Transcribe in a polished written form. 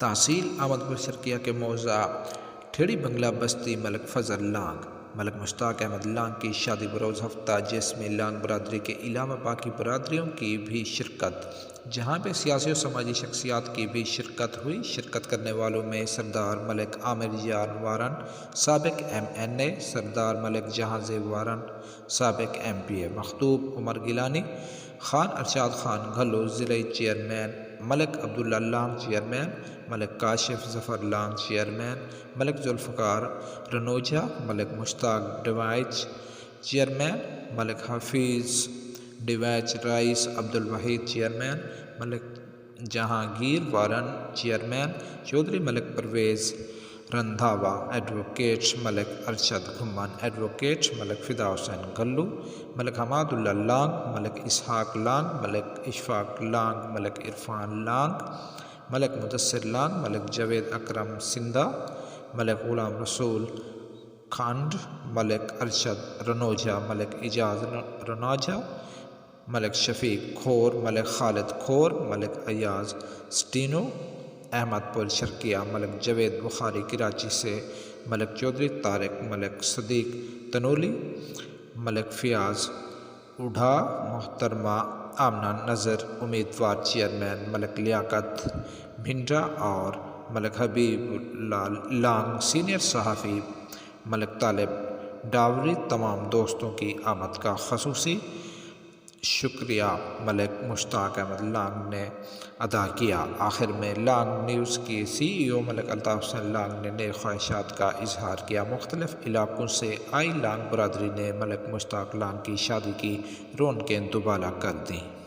تحصیل آمد پر شرکیہ کے موضع ٹھیڑی بنگلہ بستی ملک فضل لانگ ملک مشتاق احمد لانگ کی شادی بروز ہفتہ، جس میں لانگ برادری کے علاوہ باقی برادریوں کی بھی شرکت، جہاں پہ سیاسی و سماجی شخصیات کی بھی شرکت ہوئی۔ شرکت کرنے والوں میں سردار ملک عامر یار وارن سابق MNA، سردار ملک جہاز وارن سابق MP، مخطوب عمر گیلانی، خان ارشاد خان گھلو ضلعی چیئرمین، ملک عبداللہ لانگ چیئرمین، ملک کاشف ظفر لانگ چیئرمین، ملک ذوالفقار رنوجہ، ملک مشتاق ڈیوائچ چیئرمین، ملک حفیظ ڈیوائچ رئیس عبدالوحید چیئرمین، ملک جہانگیر وارن چیئرمین، چودھری ملک پرویز رندھاوا ایڈوکیٹ، ملک ارشد گھمن ایڈوکیٹ، ملک فدا حسین گھلو، ملک حماد اللہ لانگ، ملک اسحاق لانگ، ملک اشفاق لانگ، ملک عرفان لانگ، ملک مدثر لانگ، ملک جاوید اکرم سندھا، ملک غلام رسول کھانڈ، ملک ارشد رنوجہ، ملک اعجاز رنوجہ، ملک شفیق کھور، ملک خالد کھور، ملک ایاز سٹینو احمد پور شرکیہ، ملک جاوید بخاری کراچی سے، ملک چودھری طارق، ملک صدیق تنولی، ملک فیاض اڈھا، محترمہ آمنہ نذر امیدوار چیئرمین، ملک لیاقت بھنڈرا اور ملک حبیب لال لانگ سینئر صحافی، ملک طالب ڈاوری۔ تمام دوستوں کی آمد کا خصوصی شکریہ ملک مشتاق احمد لانگ نے ادا کیا۔ آخر میں لانگ نیوز کے CEO ملک الطاف حسین لانگ نے نیک خواہشات کا اظہار کیا۔ مختلف علاقوں سے آئی لانگ برادری نے ملک مشتاق لانگ کی شادی کی رونقیں دوبالا کر دیں۔